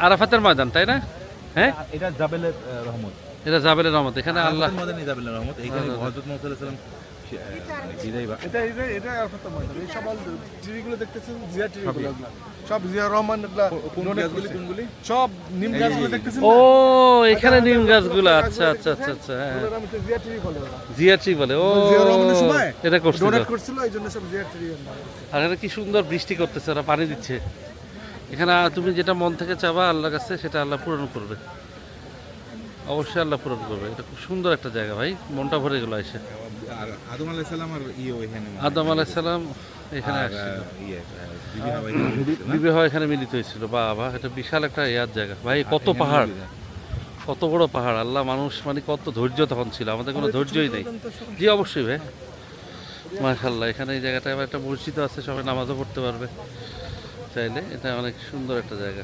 আরাফাতের ময়দান, তাই না? হ্যাঁ, এটা জাবেলের রহমত। এটা জাবেলের রহমত। এখানে আল্লাহ ময়দানে জাবেলের রহমত। এখানে হযরত মুহাম্মদ সাল্লাল্লাহু আলাইহি ওয়াসাল্লাম এটা আরাফাতের ময়দান। এই সব টিভিগুলো দেখতেছেন, জিয়া টিভিগুলো সব জিয়া রহমান এগুলা কোনগুলি সব নিম গাছগুলো দেখতেছেন। ও এখানে নিম গাছগুলো। আচ্ছা আচ্ছা আচ্ছা আচ্ছা, হ্যাঁ জিয়া টিভি বলে ওরা। জিয়া ট্রি বলে। ও জিয়া রহমানের সময় এটা করছিল, ডোনেট করছিল, এইজন্য সব জিয়া টিভি নাম। আর এখানে কি সুন্দর বৃষ্টি করতেছে, ওরা পানি দিচ্ছে এখানে। তুমি যেটা মন থেকে চাবা আল্লাহর কাছে, সেটা আল্লাহ পূরণ করবে, অবশ্যই আল্লাহ পূরণ করবে। এটা খুব সুন্দর একটা জায়গা ভাই, মনটা ভরে গেল এসে। আর আদম আলাইহিস সালাম আর এখানে আদম আলাইহিস সালাম এখানে আসছিল, বিবাহ এখানে মিলিত হয়েছিল। বাবা, এটা বিশাল একটা ইয়ার জায়গা ভাই। কত পাহাড়, কত বড় পাহাড়! আল্লাহ, মানুষ মানে কত ধৈর্য তখন ছিল, আমাদের কোনো ধৈর্যই নেই। জি অবশ্যই ভাই, মাশাআল্লাহ। এখানে এই জায়গাটায় আবার একটা মসজিদও আছে, সবাই নামাজও পড়তে পারবে চাইলে। এটা অনেক সুন্দর একটা জায়গা।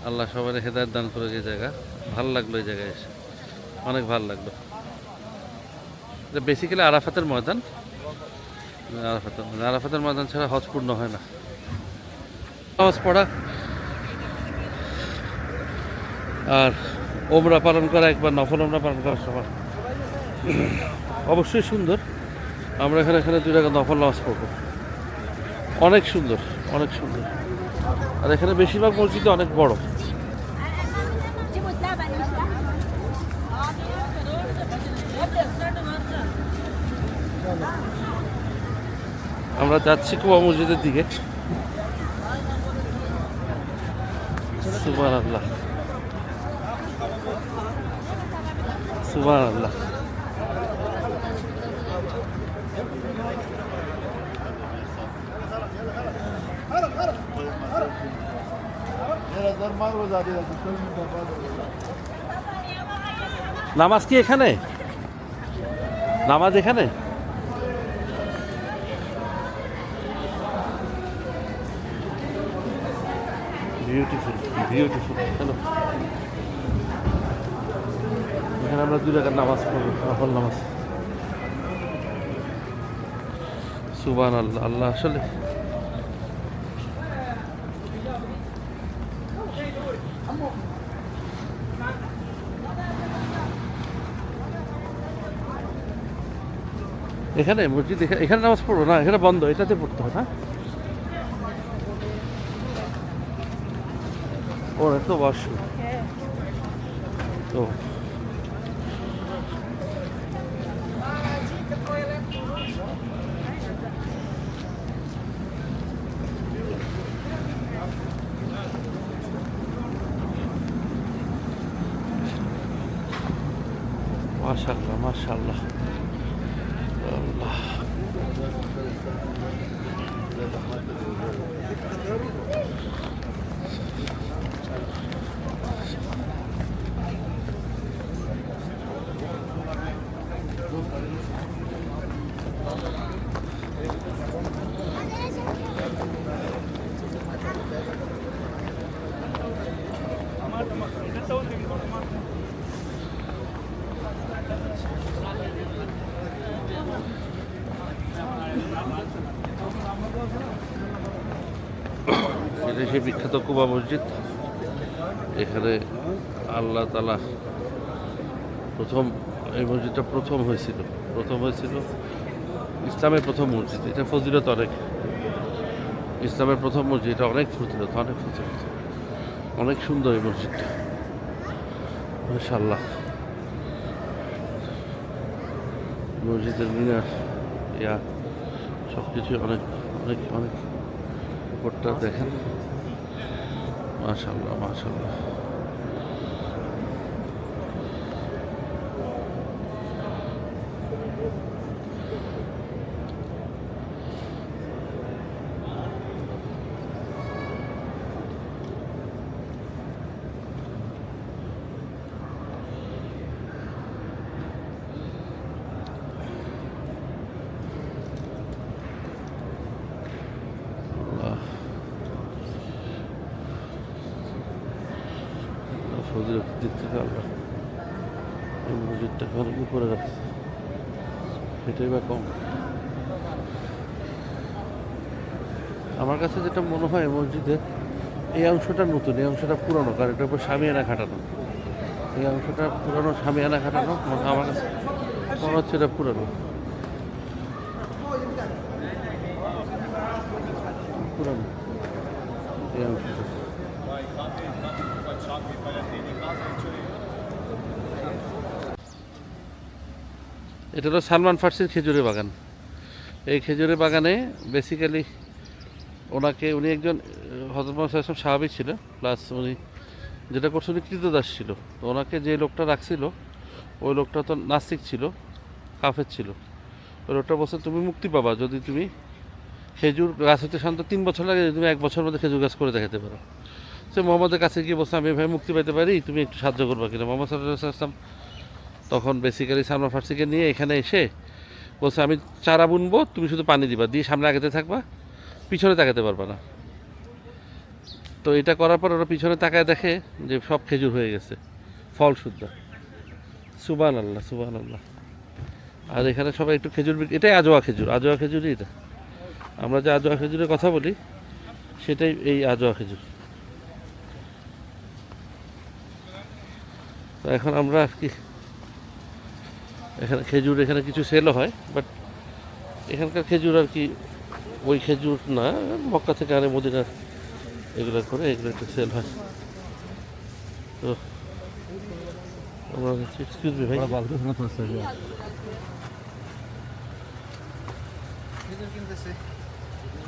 আল্লাহ সবাই হেদায়েত দান করে। এই জায়গা ভালো লাগলো, এই জায়গায় এসে অনেক ভালো লাগলো। এটা বেসিক্যালি আরাফাতের ময়দান। আরাফাতের ময়দান ছাড়া হজ পূর্ণ হয় না। নামাজ পড়া আর ওমরা পালন করা, একবার নফল ওমরা পালন করা সবার অবশ্যই সুন্দর। আমরা এখানে 2 টাকা নফল নামাজ পড়বো, অনেক সুন্দর, অনেক সুন্দর। আর এখানে বেশিরভাগ মসজিদ অনেক বড়। আমরা যাচ্ছি কুবা মসজিদের দিকে। সুবহানাল্লাহ, সুবহানাল্লাহ। নামাজ কি এখানে? নামাজ এখানে? Beautiful, beautiful. হ্যালো, এখানে আমরা 2 টাকার নামাজ পড়বো, নফল নামাজ। সুবহানাল্লাহ, আল্লাহ আসলে এখানে মসজিদ, এখানে নামাজ পড়বো না, এখানে বন্ধ, এটাতে পড়তে হয় না। ওর তো বাসু তো মাশাআল্লাহ, মাশাআল্লাহ, আল্লাহ। এটা সেই বিখ্যাত কুবা মসজিদ। এখানে আল্লাহ তাআলা প্রথম, এই মসজিদটা প্রথম হয়েছিল ইসলামের প্রথম মসজিদ। এটা ফজিলত অনেক, ইসলামের প্রথম মসজিদ, এটা অনেক ফজিলত, অনেক ফজিলত, অনেক সুন্দর এই মসজিদটা, মাশাআল্লাহ। মসজিদের মিনার ইয়া সব কিছু অনেক অনেক অনেক উপরটা দেখেন, মাশাআল্লাহ, মাশাআল্লাহ। ফজিলত দিক থেকে আল্লাহ এই মসজিদটাকে অনেক উপরে রাখছে, সেটাই বা কম। আমার কাছে যেটা মনে হয় মসজিদে এই অংশটা নতুন, এই অংশটা পুরনো, কারণ এটার উপর সামিয়ানা খাটানো। এই অংশটা পুরনো, সামিয়ানা খাটানো। আমার কাছে মনে হচ্ছে এটা পুরনো পুরনো এই অংশটা। এটা হলো সালমান ফার্সির খেজুরের বাগান। এই খেজুরের বাগানে বেসিক্যালি উনি একজন হযরত মুহাম্মদ সাল্লাল্লাহু আলাইহি ওয়াসাল্লাম সাহাবী ছিল, প্লাস উনি যেটা করছে উনি কৃতদাস ছিল। তো ওনাকে যে লোকটা রাখছিল ওই লোকটা তো নাস্তিক ছিল, কাফের ছিল। ওই লোকটা বলছে তুমি মুক্তি পাবা যদি তুমি খেজুর গাছ হতে সাধারণত 3 বছর লাগে, তুমি 1 বছরের মধ্যে খেজুর গাছ করে দেখাতে পারো। সে মোহাম্মদের কাছে গিয়ে বলছে আমি ভাই মুক্তি পেতে পারি, তুমি একটু সাহায্য করবা কিনা। মোহাম্মদ সাল্লাল্লাহু আলাইহি ওয়াসাল্লাম তখন বেসিক্যালি সালমান ফার্সিকে নিয়ে এখানে এসে বলছে আমি চারা বুনবো, তুমি শুধু পানি দিবা, দিয়ে সামনে আগাতে থাকবা, পিছনে তাকাতে পারবা না। তো এটা করার পর ওরা পিছনে তাকায় দেখে যে সব খেজুর হয়ে গেছে, ফল শুদ্ধ। সুবহানাল্লাহ, সুবহানাল্লাহ। আর এখানে সবাই একটু খেজুর এটাই আজোয়া খেজুর, আজোয়া খেজুরই এটা। আমরা যে আজোয়া খেজুরের কথা বলি সেটাই এই আজোয়া খেজুর। তো এখন আমরা আর কি এখানে খেজুর, এখানে কিছু সেলও হয়, বাট এখানকার খেজুর আর কি ওই খেজুর না, মক্কা থেকে আনে, মদিনা এগুলো করে, এগুলো একটু সেল হয়। তো আমরা এক্সকিউজ মি ভাই,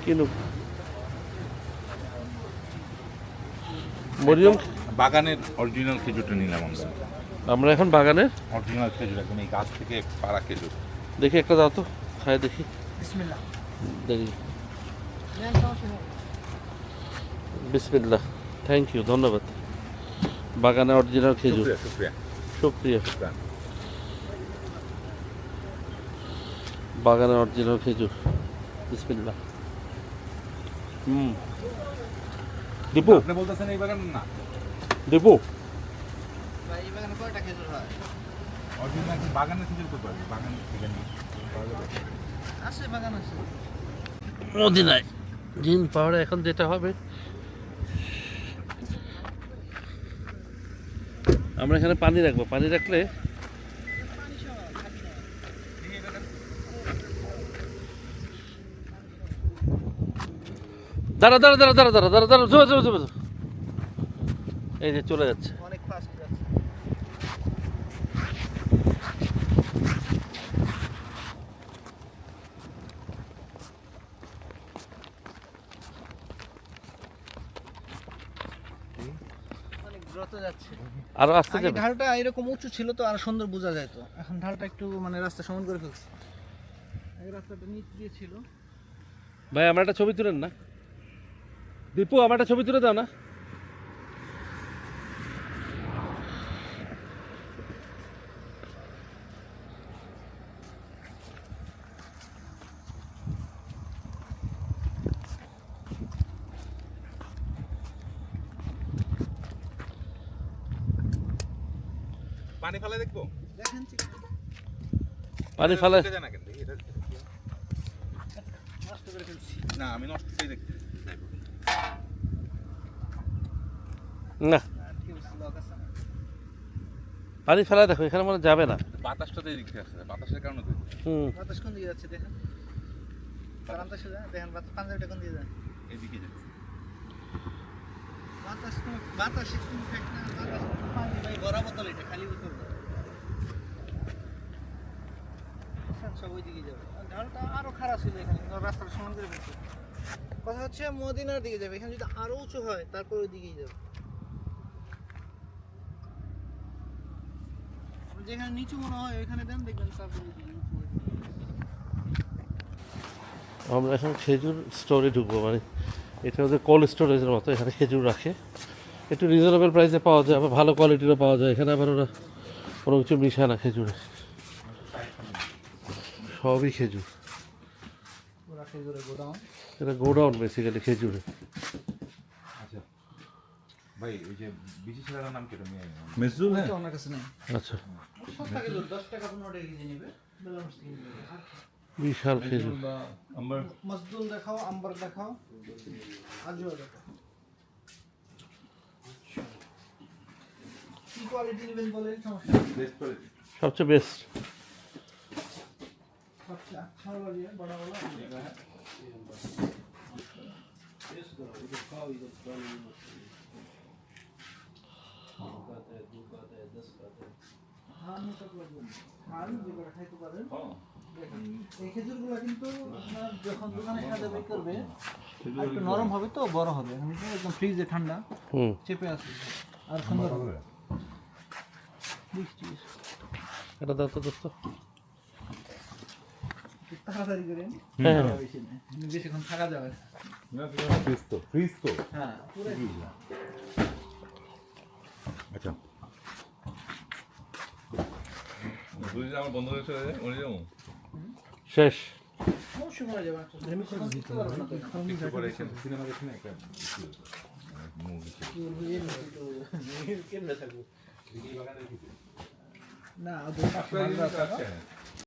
কিনুক মরিয়ম। বাগানের অরিজিনাল খেজুরটা নিলাম আমরা। আমরা এখন বাগানের অরিজিনাল খেজুর, এখন এই গাছ থেকে পাড়া খেজুর। দেখি একটা দাও তো, খাই দেখি। বিসমিল্লাহ। দেখি, বিসমিল্লাহ। থ্যাংক ইউ, ধন্যবাদ। বাগানে অরিজিনাল খেজুর। শুকরিয়া, শুকরিয়া, শুক্রিয়া। শুকরিয়া। বাগানে অরিজিনাল খেজুর, বিসমিল্লাহ। দীপু, আপনি বলতেছেন এই বাগান না? দীপু, ভাই এই বাগানে কয়টা খেজুর হয়? অরিজিনাল বাগানের খেজুর তো পাবে, বাগান থেকে নিয়ে আছে, বাগান আছে। মদিনায় জিন পাহাড়ে এখন যেটা হবে, আমরা এখানে পানি রাখবো, পানি রাখলে দাঁড়া দাঁড়া দাঁড়া দাঁড়া দাঁড়া দাঁড়া দাঁড়া, জোরে জোরে জোরে। এই যে চলে যাচ্ছে। অনেক ফাস্ট যাচ্ছে। অনেক দ্রুত যাচ্ছে। আরো আসতে আগে যাবে। ঢালটা এরকম উঁচু ছিল তো আর সুন্দর বোঝা যায় তো, এখন ঢালটা একটু মানে রাস্তা সমান করে ফেলছে। আগে রাস্তাটা নিচ দিয়ে ছিল। ভাই আমার একটা ছবি তুলেন না, দীপু আমার একটা ছবি তুলে দাও না। পানি ফেলে দেখবো। দেখেন পানি ফেলে এটা জানা কেন দেখি, এটা নষ্ট করে ফেলছি। না, আমি নষ্ট করে দেখছি। না, আর কি বুঝছি, লক আছে না। পানি ফেলা দেখো, এখানে মনে হয় যাবে না। বাতাসটা তো এই দিক থেকে আসছে, বাতাসের কারণে তো। বাতাস কোন দিকে যাচ্ছে দেখেন। বাতাসে যায় দেখেন, বাতাস পাঞ্জাবিটা কোন দিকে যায়। এদিকে যাচ্ছে। বাতাসে কোন ফেক না, বাতাস পানি ভাই ভরা বোতল, এটা খালি বোতল না। সব ওই দিকে যাবে। আর ঢালটা আরো খারাপ ছিল এখানে, কিন্তু রাস্তাটা সমান করে ফেলছে। কথা হচ্ছে মদিনার দিকে যাবে, এখানে যদি আরো উঁচু হয় তারপর ওই দিকেই যাবে। যেখানে নিচু মনে হয় ওইখানে দেন, দেখবেন তারপর ওই দিকে উঁচু হয়ে যাবে। আমরা এখন খেজুর স্টোরে ঢুকবো, মানে এটা হচ্ছে কোল্ড স্টোরেজের মতো, এখানে খেজুর রাখে, একটু রিজনেবল প্রাইসে পাওয়া যায়, আবার ভালো কোয়ালিটিরও পাওয়া যায়। এখানে আবার ওরা কোনো কিছু মিশায় না খেজুরে, সবই খেজুর। ওরা খেজুরের গোডাউন। এটা গোডাউন বেসিক্যালি খেজুরে। আচ্ছা ভাই, ওই যে বিশি ছেলেটার নাম কি? মেজরুল। হ্যাঁ, ওনার কাছে নেই। আচ্ছা, সস্তা খেজুর, 10 টাকা 15 টাকা কেজি নেবে। বেলামস থেকে নেবে। আর বিশাল খেজুর। আম্বার। মসদুল দেখাও, আম্বার দেখাও, আজও দেখাও। কোয়ালিটি নেবেন বলে সমস্যা নেই। বেস্ট কোয়ালিটি সবচেয়ে বেস্ট। সবচেয়ে আচ্ছা वाला ये बड़ा वाला ধান সব লাগবে ধান যেগুলো খাইতে পারেন দেখেন এই খেজুরগুলো কিন্তু আপনার যখন দোকানে সাজাবে করবে একটু নরম হবে তো বড় হবে এখন কিন্তু একদম ফ্রিজে ঠান্ডা হুম। চেপে আছে আর সুন্দর হবে মিষ্টি এটা দাও তো দোস্ত। একটু তাড়াতাড়ি করেন হ্যাঁ বেশি না বেশিক্ষণ থাকা যাবে না। না ফ্রিজ তো হ্যাঁ পুরো আচ্ছা দুই আমার বন্ধ হয়ে চলে যায় মরে যাবো শেষ। কোন সময় যাবে একটু পরে এখানে সিনেমা দেখি না একটা মুভি না ওদের পাশে আছে